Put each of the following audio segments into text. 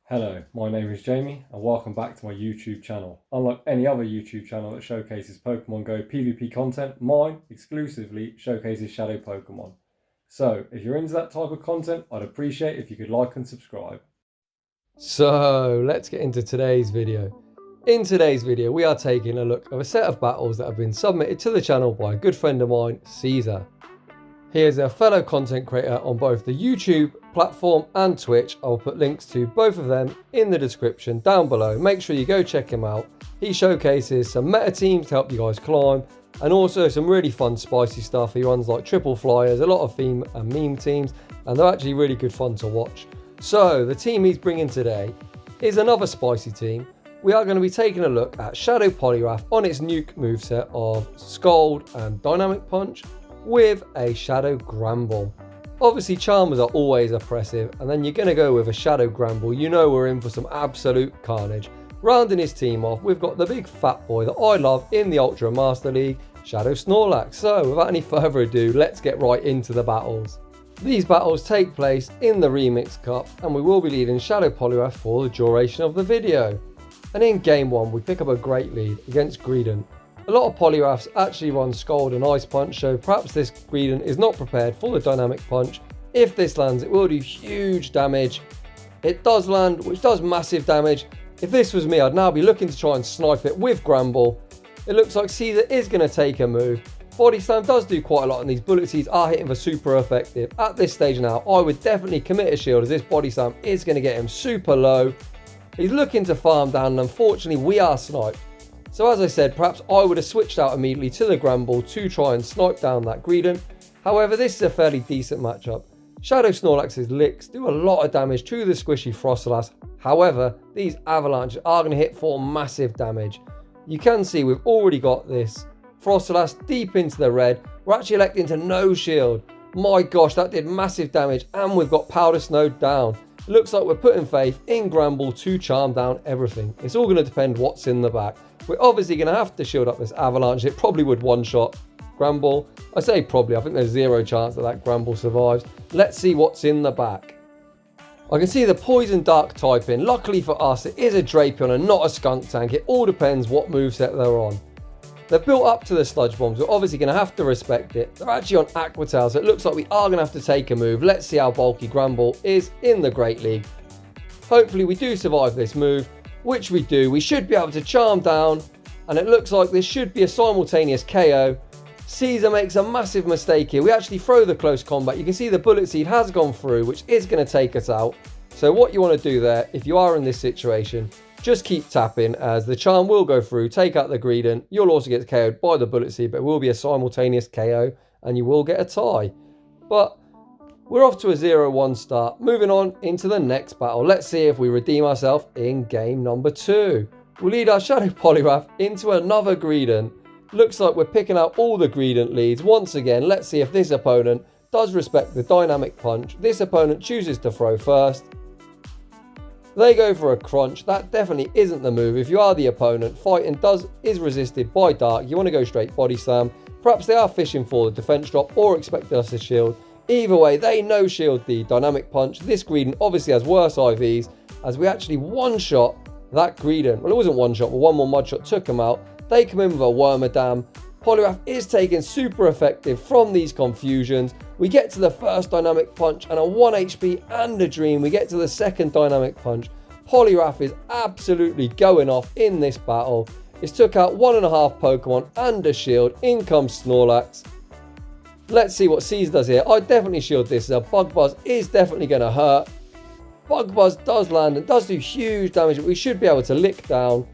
Hello, my name is Jamie and welcome back to my YouTube channel. Unlike any other YouTube channel that showcases Pokemon Go PvP content, mine exclusively showcases Shadow Pokemon. So, if you're into that type of content, I'd appreciate if you could like and subscribe. So, let's get into today's video. In today's video, we are taking a look at a set of battles that have been submitted to the channel by a good friend of mine, Caesar. He is a fellow content creator on both the YouTube platform and Twitch. I will put links to both of them in the description down below. Make sure you go check him out. He showcases some meta teams to help you guys climb and also some really fun spicy stuff. He runs like triple flyers, a lot of theme and meme teams, and they're actually really good fun to watch. So the team he's bringing today is another spicy team. We are going to be taking a look at Shadow Poliwrath on its nuke moveset of Scold and Dynamic Punch with a Shadow Granbull. Obviously charmers are always oppressive, and then you're going to go with a Shadow Granbull. You know we're in for some absolute carnage. Rounding his team off, we've got the big fat boy that I love in the Ultra Master League, Shadow Snorlax. So without any further ado, let's get right into the battles. These battles take place in the Remix Cup, and we will be leading Shadow Poliwrath for the duration of the video. And in game 1, we pick up a great lead against Greedent. A lot of Poliwraths actually run Scold and Ice Punch, so perhaps this Greedent is not prepared for the Dynamic Punch. If this lands, it will do huge damage. It does land, which does massive damage. If this was me, I'd now be looking to try and snipe it with Granbull. It looks like Caesar is going to take a move. Body Slam does do quite a lot, and these bullet seeds are hitting for super effective. At this stage now, I would definitely commit a shield, as this Body Slam is going to get him super low. He's looking to farm down, and unfortunately we are sniped. So as I said, perhaps I would have switched out immediately to the Granbull to try and snipe down that Greedent. However, this is a fairly decent matchup. Shadow Snorlax's licks do a lot of damage to the squishy Froslass. However, these avalanches are going to hit for massive damage. You can see we've already got this Froslass deep into the red. We're actually electing to no shield. My gosh, that did massive damage, and we've got Powder Snow down. It looks like we're putting faith in Granbull to charm down everything. It's all going to depend what's in the back. We're obviously going to have to shield up this avalanche. It probably would one-shot Granbull. I say probably, I think there's zero chance that that Granbull survives. Let's see what's in the back. I can see the Poison Dark type in. Luckily for us, it is a Drapion and not a Skunk Tank. It all depends what moveset they're on. They're built up to the Sludge Bombs. We're obviously going to have to respect it. They're actually on Aqua Tail, so it looks like we are going to have to take a move. Let's see how bulky Granbull is in the Great League. Hopefully we do survive this move, which we do. We should be able to charm down, and it looks like this should be a simultaneous KO. Caesar makes a massive mistake here. We actually throw the close combat. You can see the bullet seed has gone through, which is going to take us out. So what you want to do there, if you are in this situation, just keep tapping, as the charm will go through, take out the Greedent. You'll also get KO'd by the bullet seed, but it will be a simultaneous KO, and you will get a tie. But we're off to a 0-1 start. Moving on into the next battle. Let's see if we redeem ourselves in game number 2. We'll lead our Shadow Poliwrath into another Greedent. Looks like we're picking out all the Greedent leads. Once again, let's see if this opponent does respect the Dynamic Punch. This opponent chooses to throw first. They go for a crunch. That definitely isn't the move. If you are the opponent, fighting is resisted by Dark. You want to go straight Body Slam. Perhaps they are fishing for the defense drop or expecting us to shield. Either way, they no shield the Dynamic Punch. This Greedent obviously has worse IVs, as we actually one-shot that Greedent. Well, it wasn't one shot, but one more mud shot took him out. They come in with a Wormadam. Poliwrath is taken super effective from these confusions. We get to the first Dynamic Punch and a 1 HP and a Dream. We get to the second Dynamic Punch. Poliwrath is absolutely going off in this battle. It's took out 1.5 Pokemon and a shield. In comes Snorlax. Let's see what Caesar does here. I definitely shield this. A Bug Buzz is definitely going to hurt. Bug Buzz does land and does do huge damage, but we should be able to lick down.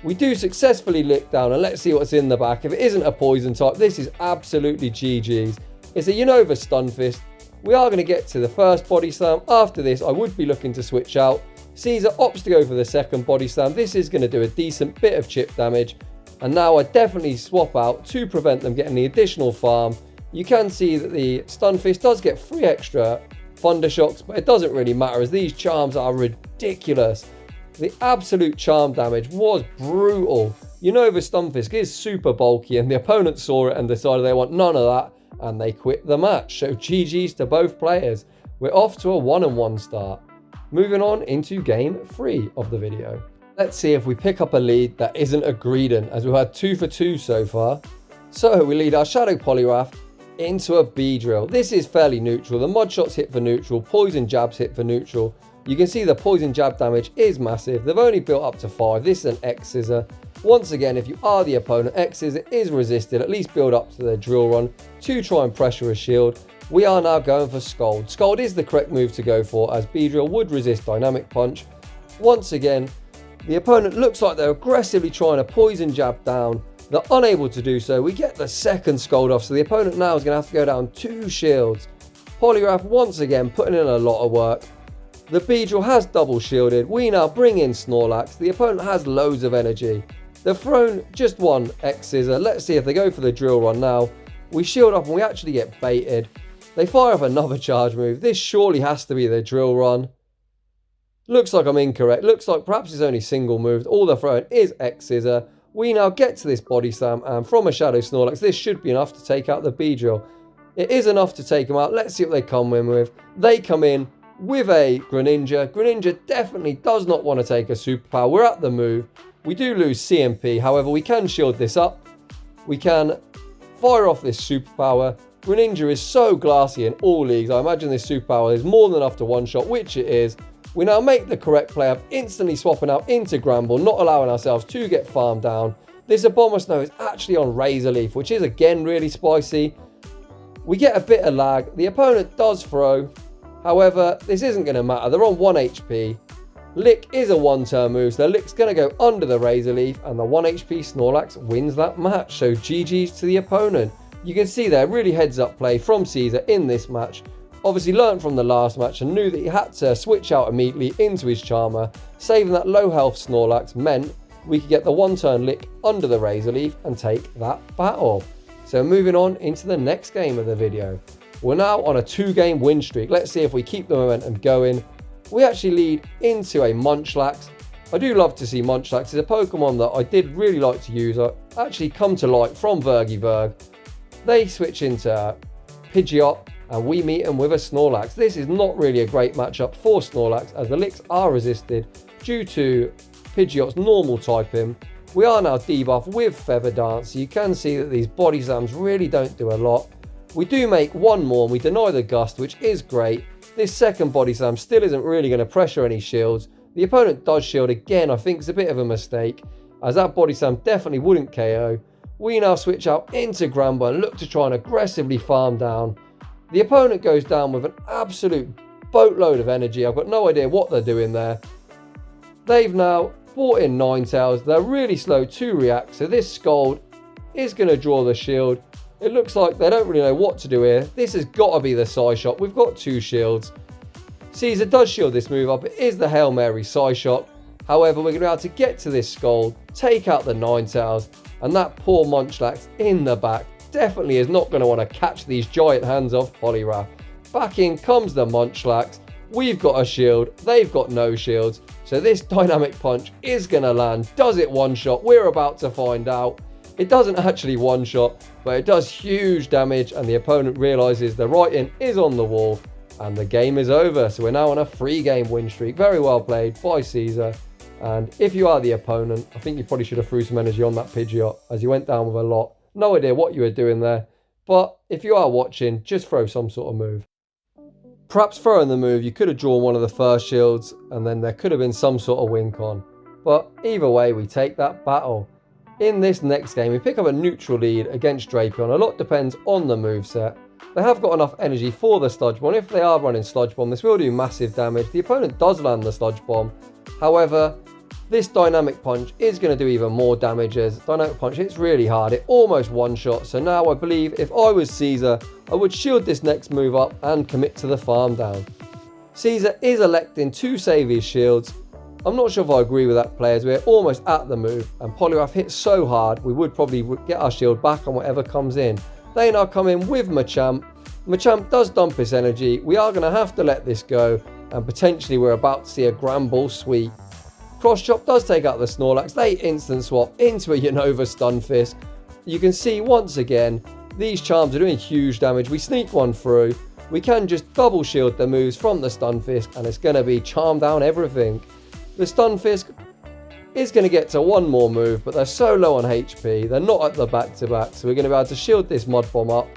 We do successfully lick down, and let's see what's in the back. If it isn't a poison type, this is absolutely GG's. It's a Unova Stunfist. We are going to get to the first Body Slam. After this, I would be looking to switch out. Caesar opts to go for the second Body Slam. This is going to do a decent bit of chip damage. And now I definitely swap out to prevent them getting the additional farm. You can see that the Stunfist does get 3 extra Thunder Shocks, but it doesn't really matter, as these charms are ridiculous. The absolute charm damage was brutal. Unova Stunfisk is super bulky, and the opponent saw it and decided they want none of that, and they quit the match. So GG's to both players. We're off to a 1-1 start. Moving on into game 3 of the video. Let's see if we pick up a lead that isn't a Greedent, as we've had 2 for 2 so far. So we lead our Shadow Poliwrath into a Beedrill. This is fairly neutral. The mud shots hit for neutral, poison jabs hit for neutral. You can see the poison jab damage is massive. They've only built up to 5. This is an X Scissor. Once again, if you are the opponent, X Scissor is resisted. At least build up to their drill run to try and pressure a shield. We are now going for Scold. Scold is the correct move to go for, as Beedrill would resist Dynamic Punch. Once again, the opponent looks like they're aggressively trying to poison jab down. They're unable to do so. We get the second Scold off, so the opponent now is going to have to go down 2 shields. Poliwrath once again putting in a lot of work. The Beedrill has double shielded. We now bring in Snorlax. The opponent has loads of energy. They've thrown just one X Scissor. Let's see if they go for the drill run now. We shield up and we actually get baited. They fire off another charge move. This surely has to be the drill run. Looks like I'm incorrect. Looks like perhaps it's only single moved. All they're throwing is X Scissor. We now get to this body slam, and from a Shadow Snorlax, this should be enough to take out the Beedrill. It is enough to take them out. Let's see what they come in with. They come in with a Greninja. Greninja definitely does not want to take a superpower. We're at the move. We do lose CMP. However, we can shield this up. We can fire off this superpower. Greninja is so glassy in all leagues. I imagine this superpower is more than enough to one-shot, which it is. We now make the correct play of instantly swapping out into Granbull, not allowing ourselves to get farmed down. This Abomasnow is actually on Razor Leaf, which is again really spicy. We get a bit of lag. The opponent does throw. However, this isn't going to matter. They're on 1 HP. Lick is a one-turn move, so Lick's going to go under the Razor Leaf, and the 1 HP Snorlax wins that match. So GG's to the opponent. You can see there, really heads-up play from Caesar in this match. Obviously learned from the last match and knew that he had to switch out immediately into his Charmer. Saving that low-health Snorlax meant we could get the one-turn Lick under the Razor Leaf and take that battle. So moving on into the next game of the video. We're now on a 2-game win streak. Let's see if we keep the momentum going. We actually lead into a Munchlax. I do love to see Munchlax. It's a Pokemon that I did really like to use. I actually come to like from Vergiverg. They switch into Pidgeot and we meet them with a Snorlax. This is not really a great matchup for Snorlax, as the Licks are resisted due to Pidgeot's normal typing. We are now debuffed with Feather Dance. You can see that these body slams really don't do a lot. We do make one more and we deny the Gust, which is great. This second body slam still isn't really going to pressure any shields. The opponent does shield again. I think it's a bit of a mistake, as that body slam definitely wouldn't KO. We now switch out into Granbull and look to try and aggressively farm down. The opponent goes down with an absolute boatload of energy. I've got no idea what they're doing there. They've now brought in Ninetales. They're really slow to react, so this Scold is going to draw the shield. It looks like they don't really know what to do here. This has got to be the Psy Shot. We've got 2 shields. Caesar does shield this move up. It is the Hail Mary Psy Shot. However, we're going to be able to get to this Scold, take out the Ninetales, and that poor Munchlax in the back definitely is not going to want to catch these giant hands off Poliwrath. Back in comes the Munchlax. We've got a shield. They've got no shields. So this Dynamic Punch is going to land. Does it one-shot? We're about to find out. It doesn't actually one-shot, but it does huge damage, and the opponent realises the writing is on the wall, and the game is over. So we're now on a 3-game win streak. Very well played by Caesar. And if you are the opponent, I think you probably should have threw some energy on that Pidgeot, as you went down with a lot. No idea what you were doing there, but if you are watching, just throw some sort of move. Perhaps throwing the move, you could have drawn one of the first shields, and then there could have been some sort of win con. But either way, we take that battle. In this next game, we pick up a neutral lead against Drapion. A lot depends on the moveset. They have got enough energy for the Sludge Bomb. If they are running Sludge Bomb, this will do massive damage. The opponent does land the Sludge Bomb. However, this Dynamic Punch is going to do even more damage, as Dynamic Punch hits really hard. It almost one-shot. So now I believe if I was Caesar, I would shield this next move up and commit to the farm down. Caesar is electing to save his shields. I'm not sure if I agree with that play, as we're almost at the move, and Poliwrath hits so hard we would probably get our shield back on whatever comes in. They now come in with Machamp. Machamp does dump his energy. We are going to have to let this go, and potentially we're about to see a Granbull sweep. Cross Chop does take out the Snorlax. They instant swap into a Unova Stunfisk. You can see once again, these charms are doing huge damage. We sneak one through. we can just double shield the moves from the Stunfisk, and it's going to be charm down everything. The Stunfisk is going to get to one more move, but they're so low on HP, they're not at the back-to-back, so we're going to be able to shield this Mud Bomb up.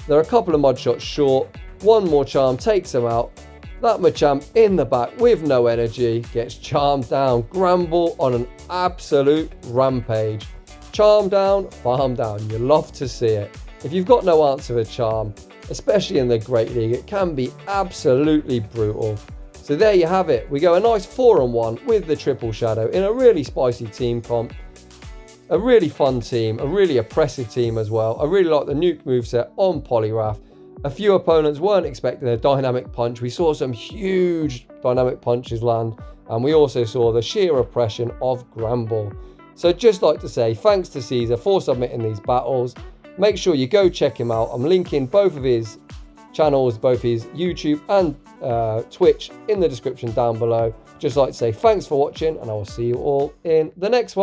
They're a couple of Mud Shots short, one more charm takes them out. That Machamp in the back with no energy gets charmed down. Granbull on an absolute rampage. Charm down, farm down, you love to see it. If you've got no answer for charm, especially in the Great League, it can be absolutely brutal. So there you have it. We go a nice 4-on-1 with the Triple Shadow in a really spicy team comp. A really fun team, a really oppressive team as well. I really like the nuke moveset on Poliwrath. A few opponents weren't expecting a dynamic punch. We saw some huge dynamic punches land, and we also saw the sheer oppression of Granbull. So just like to say thanks to Caesar for submitting these battles. Make sure you go check him out. I'm linking both of his channels, both his YouTube and Twitch, in the description down below. Just like to say thanks for watching, and I will see you all in the next one.